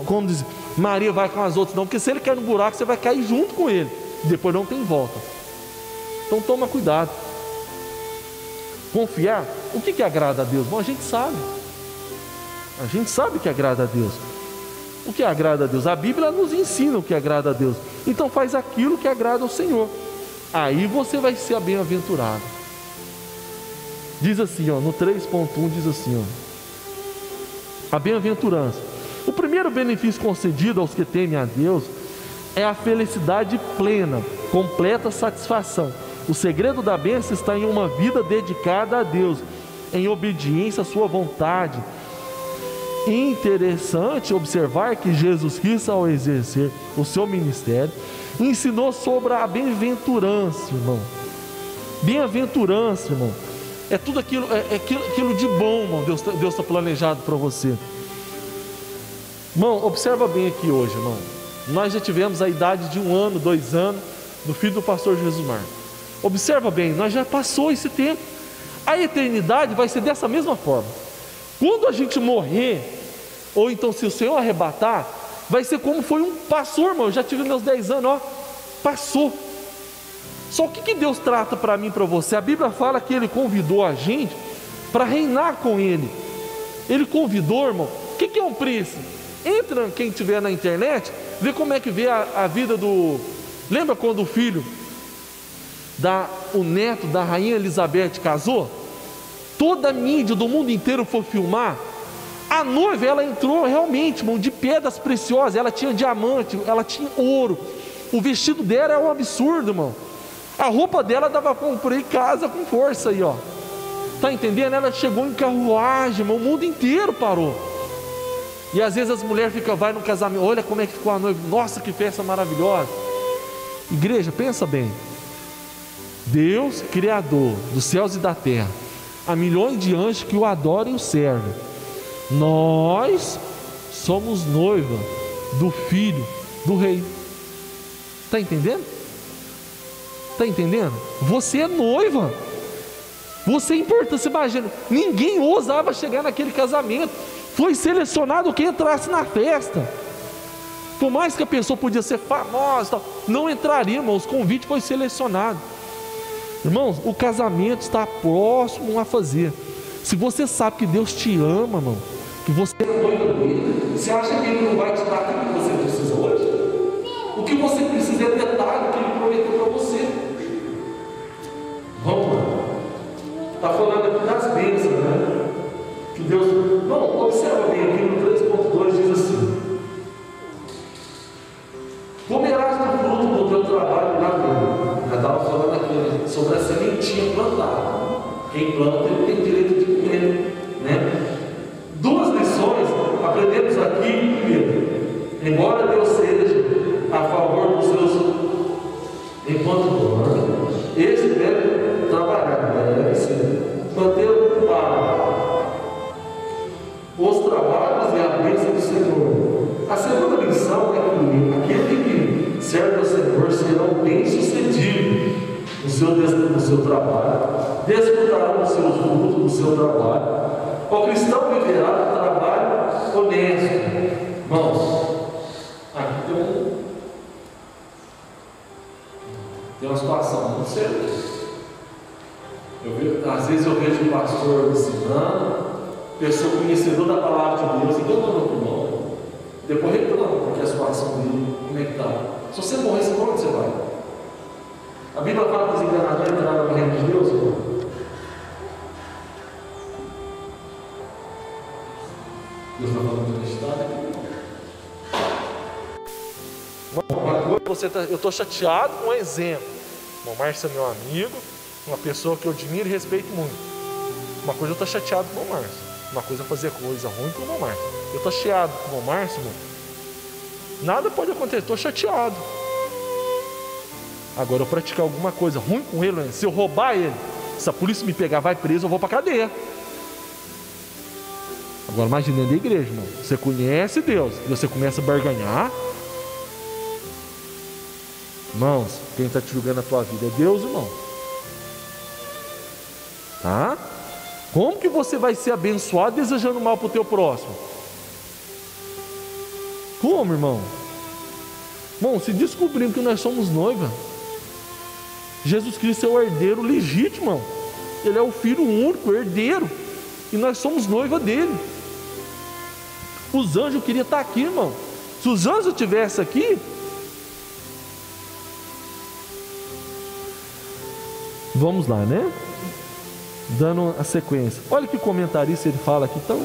Como diz, Maria vai com as outras, não. Porque se ele cair no buraco, você vai cair junto com ele. Depois não tem volta. Então toma cuidado. confiar. O que agrada a Deus? Bom, a gente sabe. A gente sabe que agrada a Deus. O que agrada a Deus? A Bíblia nos ensina o que agrada a Deus. Então faz aquilo que agrada ao Senhor. Aí você vai ser bem-aventurado. Diz assim, ó, no 3.1 diz assim, ó, a bem-aventurança. O primeiro benefício concedido aos que temem a Deus é a felicidade plena, completa satisfação. O segredo da bênção está em uma vida dedicada a Deus, em obediência à sua vontade. Interessante observar que Jesus Cristo, ao exercer o seu ministério, ensinou sobre a bem-aventurança, irmão. Bem-aventurança, irmão, é tudo aquilo, aquilo de bom, irmão. Deus está planejado para você. Irmão, observa bem aqui hoje, irmão. Nós já tivemos a idade de 1 ano, 2 anos do filho do pastor Jesus Marcos. Observa bem, nós já passou esse tempo. A eternidade vai ser dessa mesma forma. Quando a gente morrer, ou então se o Senhor arrebatar, vai ser como foi passou, irmão. Eu já tive meus 10 anos, ó, passou. Só o que Deus trata para mim e para você? A Bíblia fala que Ele convidou a gente para reinar com Ele. Ele convidou, irmão. O que é um príncipe? Entra, quem estiver na internet, vê como é que vê a vida do... Lembra quando o neto da rainha Elizabeth casou? Toda a mídia do mundo inteiro foi filmar. A noiva, ela entrou realmente, irmão, de pedras preciosas. Ela tinha diamante, ela tinha ouro. O vestido dela é um absurdo, irmão. A roupa dela dava para comprar em casa com força aí, ó. Tá entendendo? Ela chegou em carruagem, irmão, o mundo inteiro parou. E às vezes as mulheres vai no casamento, olha como é que ficou a noiva, nossa, que festa maravilhosa. Igreja, pensa bem. Deus, Criador dos céus e da terra, há milhões de anjos que o adoram e o servem. Nós somos noiva do Filho do Rei. Está entendendo? Está entendendo? Você é noiva. Você é importante. Você imagina, ninguém ousava chegar naquele casamento. Foi selecionado quem entrasse na festa. Por mais que a pessoa podia ser famosa, não entraria, irmão. Os convites foram selecionados. Irmãos, o casamento está próximo a fazer. Se você sabe que Deus te ama, irmão, que você é noiva dele, você acha que Ele não vai te dar aquilo que você precisa hoje? O que você precisa é detalhe que Ele prometeu para você. Vamos lá. Está falando aqui das bênçãos, né? Que Deus... Não, observa bem aqui no 3.2 diz assim: comerás do fruto do teu trabalho na terra. Já estava falando aqui sobre a sementinha plantada. Quem planta, ele tem direito de comer, né? Duas lições aprendemos aqui. Primeiro, embora Deus seja a favor dos seus enquanto dorme, esse deve trabalhar, deve ser manter ocupado os trabalhos e a bênção do Senhor. A segunda lição é que aquele que serve ao Senhor serão bem-sucedidos no seu trabalho, desfrutarão dos seus frutos, do seu trabalho. O cristão viverá do trabalho honesto. Irmãos, aqui tem uma situação muito séria. Às vezes eu vejo um pastor ensinando, pessoa conhecedora da palavra de Deus, enganando o irmão. Depois reclama, porque a situação dele, como é que está? Se você morrer, para onde você vai? A Bíblia fala que os enganadores entraram no reino de Deus, irmão. Deus está falando de honestidade aqui. Eu estou chateado com um exemplo. O irmão Márcio é meu amigo, uma pessoa que eu admiro e respeito muito. Uma coisa eu estou chateado com o irmão Márcio. Uma coisa é fazer coisa ruim com o irmão Márcio. Eu estou chateado com o irmão Márcio, irmão. Nada pode acontecer, estou chateado. Agora eu praticar alguma coisa ruim com ele, se eu roubar ele, se a polícia me pegar, vai preso, eu vou para a cadeia. Agora imagina dentro da igreja, irmão. Você conhece Deus e você começa a barganhar. Irmãos, quem está te julgando a tua vida é Deus, irmão. Tá? Como que você vai ser abençoado desejando mal para o teu próximo? Como, irmão? Irmão, se descobrimos que nós somos noiva, Jesus Cristo é o herdeiro legítimo, irmão. Ele é o Filho único, herdeiro, e nós somos noiva dele. Os anjos queriam estar aqui, irmão. Se os anjos estivessem aqui, vamos lá, né? Dando a sequência. Olha que comentarista ele fala aqui tão...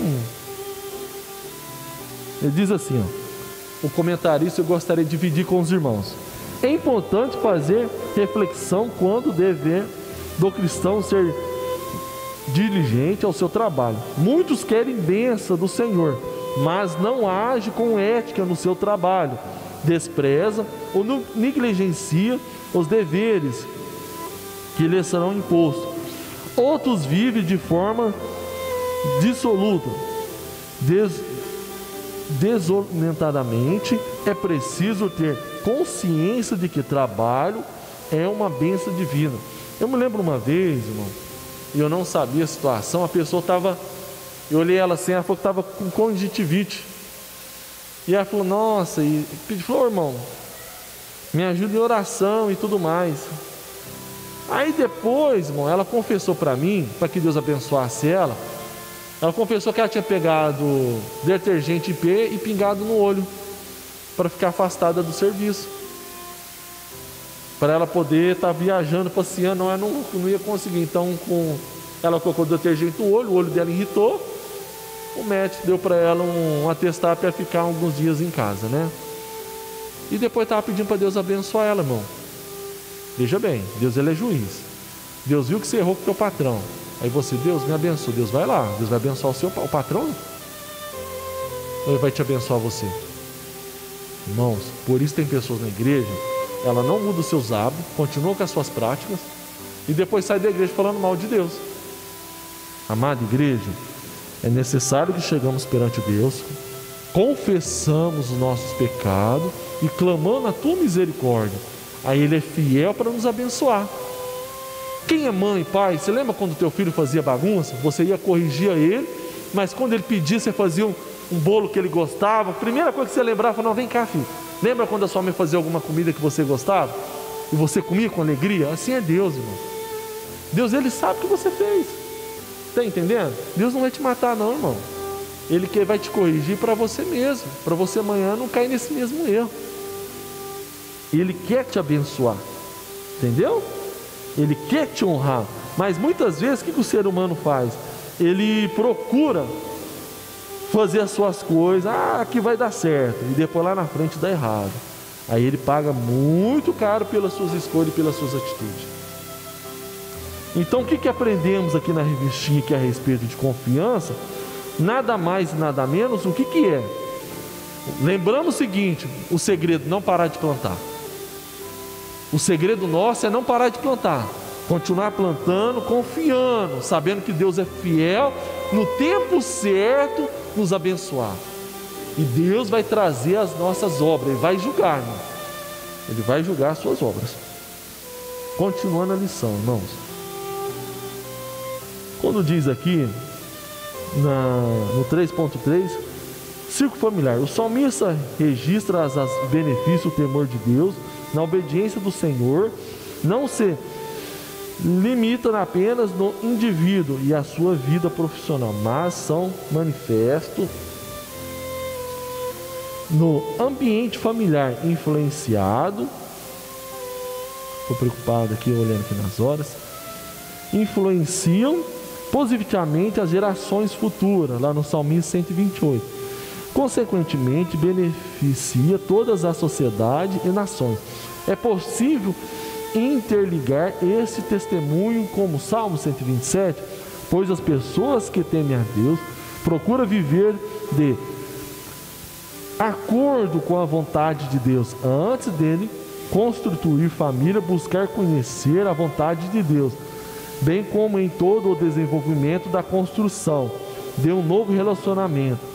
Ele diz assim, ó, o comentarista eu gostaria de dividir com os irmãos. É importante fazer reflexão quando o dever do cristão ser diligente ao seu trabalho. Muitos querem bênção do Senhor, mas não age com ética no seu trabalho, despreza ou negligencia os deveres que lhes serão impostos. Outros vivem de forma dissoluta, desorientadamente. É preciso ter consciência de que trabalho é uma bênção divina. Eu me lembro uma vez, irmão, e eu não sabia a situação, a pessoa estava, eu olhei ela assim, ela falou que estava com conjuntivite, e ela falou, nossa, e falou, irmão, me ajuda em oração e tudo mais. Aí depois, irmão, ela confessou para mim, para que Deus abençoasse ela confessou que ela tinha pegado detergente IP e pingado no olho, para ficar afastada do serviço, para ela poder estar viajando, passeando. Ela não ia conseguir. Então ela colocou detergente no olho, o olho dela irritou, o médico deu para ela um atestado para ficar alguns dias em casa, né? E depois estava pedindo para Deus abençoar ela, irmão. Veja bem, Deus ele é juiz. Deus viu que você errou com o teu patrão. Aí você, Deus me abençoa. Deus vai lá, Deus vai abençoar o patrão, ou ele vai te abençoar você? Irmãos, por isso tem pessoas na igreja, ela não muda os seus hábitos, continua com as suas práticas, e depois sai da igreja falando mal de Deus. Amada igreja, é necessário que chegamos perante Deus, confessamos os nossos pecados e clamando a tua misericórdia. Aí Ele é fiel para nos abençoar. Quem é mãe, pai, você lembra quando teu filho fazia bagunça? Você ia corrigir ele, mas quando ele pedia, você fazia um bolo que ele gostava. A primeira coisa que você lembrava, falava, não, vem cá, filho. Lembra quando a sua mãe fazia alguma comida que você gostava? E você comia com alegria? Assim é Deus, irmão. Deus, Ele sabe o que você fez. Está entendendo? Deus não vai te matar não, irmão. Ele vai te corrigir para você mesmo, para você amanhã não cair nesse mesmo erro. Ele quer te abençoar, entendeu? Ele quer te honrar. Mas muitas vezes o que o ser humano faz? Ele procura fazer as suas coisas, aqui vai dar certo, e depois lá na frente dá errado. Aí ele paga muito caro pelas suas escolhas e pelas suas atitudes. Então o que aprendemos aqui na revistinha que é a respeito de confiança? Nada mais e nada menos, o que é? Lembrando o seguinte, o segredo, não parar de plantar. O segredo nosso é não parar de plantar, continuar plantando, confiando, sabendo que Deus é fiel, no tempo certo nos abençoar. E Deus vai trazer as nossas obras, Ele vai julgar, irmão. Ele vai julgar as suas obras. Continuando a lição, irmãos. Quando diz aqui, no 3.3, círculo familiar, o salmista registra os benefícios, o temor de Deus, na obediência do Senhor, não se limita apenas no indivíduo e a sua vida profissional, mas são manifestos no ambiente familiar influenciado. Estou preocupado aqui, olhando aqui nas horas. Influenciam positivamente as gerações futuras, lá no Salmista 128. Consequentemente, beneficia todas as sociedades e nações. É possível interligar esse testemunho como Salmo 127, pois as pessoas que temem a Deus procuram viver de acordo com a vontade de Deus, antes dele constituir família, buscar conhecer a vontade de Deus, bem como em todo o desenvolvimento da construção de um novo relacionamento.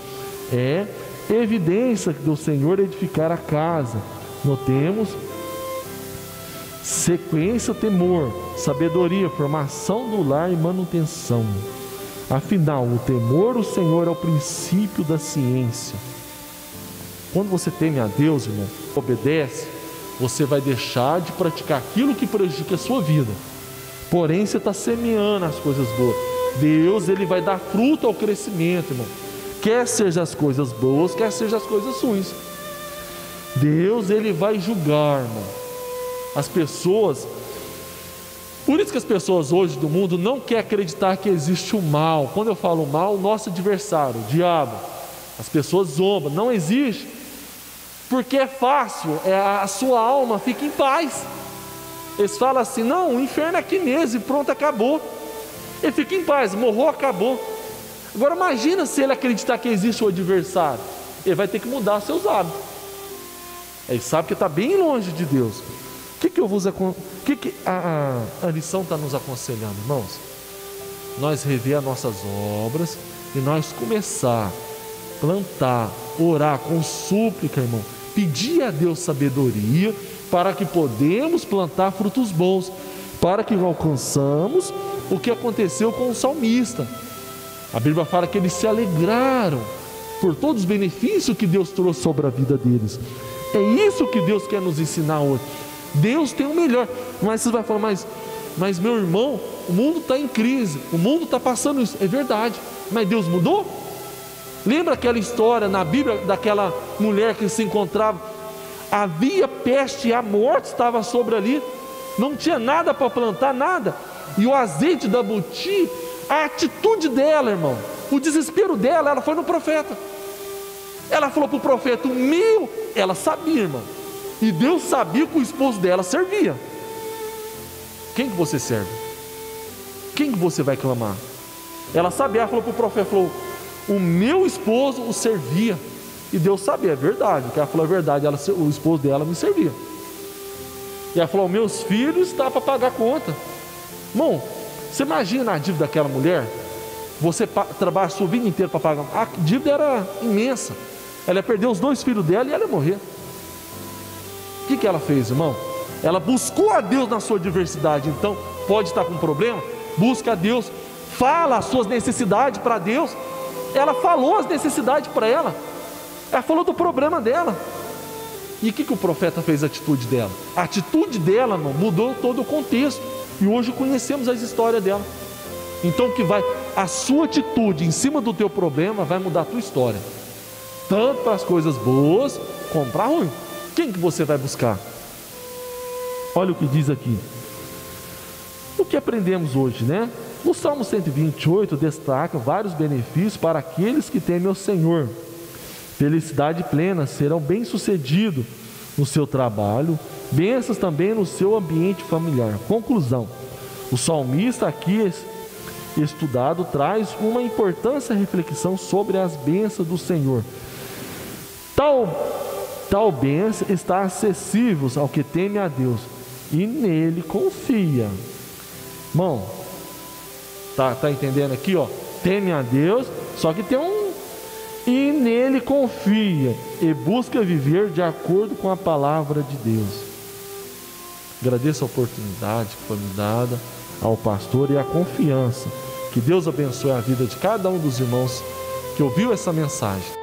É evidência do Senhor edificar a casa. Notemos sequência, temor, sabedoria, formação do lar e manutenção. Afinal, o temor do Senhor é o princípio da ciência. Quando você teme a Deus, irmão, obedece, você vai deixar de praticar aquilo que prejudica a sua vida. Porém, você está semeando as coisas boas. Deus, Ele vai dar fruto ao crescimento, irmão. Quer seja as coisas boas, quer seja as coisas ruins. Deus, Ele vai julgar, irmão, as pessoas. Por isso que as pessoas hoje do mundo não querem acreditar que existe o mal. Quando eu falo mal, o nosso adversário, o diabo, as pessoas zombam. Não existe, porque é fácil, a sua alma fica em paz. Eles falam assim: não, o inferno é aqui mesmo, e pronto, acabou. Ele fica em paz, morreu, acabou. Agora imagina se ele acreditar que existe o adversário. Ele vai ter que mudar seus hábitos. Ele sabe que está bem longe de Deus. A lição está nos aconselhando, irmãos? Nós rever as nossas obras e nós começar a plantar, orar com súplica, irmão, pedir a Deus sabedoria para que podemos plantar frutos bons, para que alcançamos o que aconteceu com o salmista. A Bíblia fala que eles se alegraram por todos os benefícios que Deus trouxe sobre a vida deles. É isso que Deus quer nos ensinar hoje. Deus tem o melhor. Mas você vai falar: mas meu irmão, o mundo está em crise, o mundo está passando isso. É verdade, mas Deus mudou? Lembra aquela história na Bíblia daquela mulher que se encontrava, havia peste e a morte estava sobre ali, não tinha nada para plantar, nada, e o azeite da buti, a atitude dela, irmão, o desespero dela, ela foi no profeta. Ela falou para o profeta: ela sabia, irmão, e Deus sabia que o esposo dela servia. Quem que você serve? Quem que você vai clamar? Ela sabia, ela falou para o profeta, falou: o meu esposo o servia. E Deus sabia, é verdade, que ela falou a verdade, o esposo dela me servia. E ela falou: meus filhos estão para pagar a conta. Irmão, você imagina a dívida daquela mulher? Você trabalha a sua vida inteira para pagar. A dívida era imensa. Ela ia perder os 2 filhos dela e ela ia morrer. O que ela fez, irmão? Ela buscou a Deus na sua adversidade. Então, pode estar com problema? Busca a Deus. Fala as suas necessidades para Deus. Ela falou as necessidades para ela. Ela falou do problema dela. E o que o profeta fez a atitude dela? A atitude dela, irmão, mudou todo o contexto. E hoje conhecemos as histórias dela. Então a sua atitude em cima do teu problema vai mudar a tua história. Tanto para as coisas boas como para ruim. Quem que você vai buscar? Olha o que diz aqui. O que aprendemos hoje, né? O Salmo 128 destaca vários benefícios para aqueles que temem o Senhor. Felicidade plena, serão bem-sucedidos no seu trabalho, bênçãos também no seu ambiente familiar. Conclusão: o salmista aqui estudado traz uma importante reflexão sobre as bênçãos do Senhor. Tal bênção está acessível ao que teme a Deus e nele confia. Irmão, tá entendendo aqui, ó? Teme a Deus, só que tem e nele confia e busca viver de acordo com a palavra de Deus. Agradeço a oportunidade que foi me dada ao pastor e a confiança. Que Deus abençoe a vida de cada um dos irmãos que ouviu essa mensagem.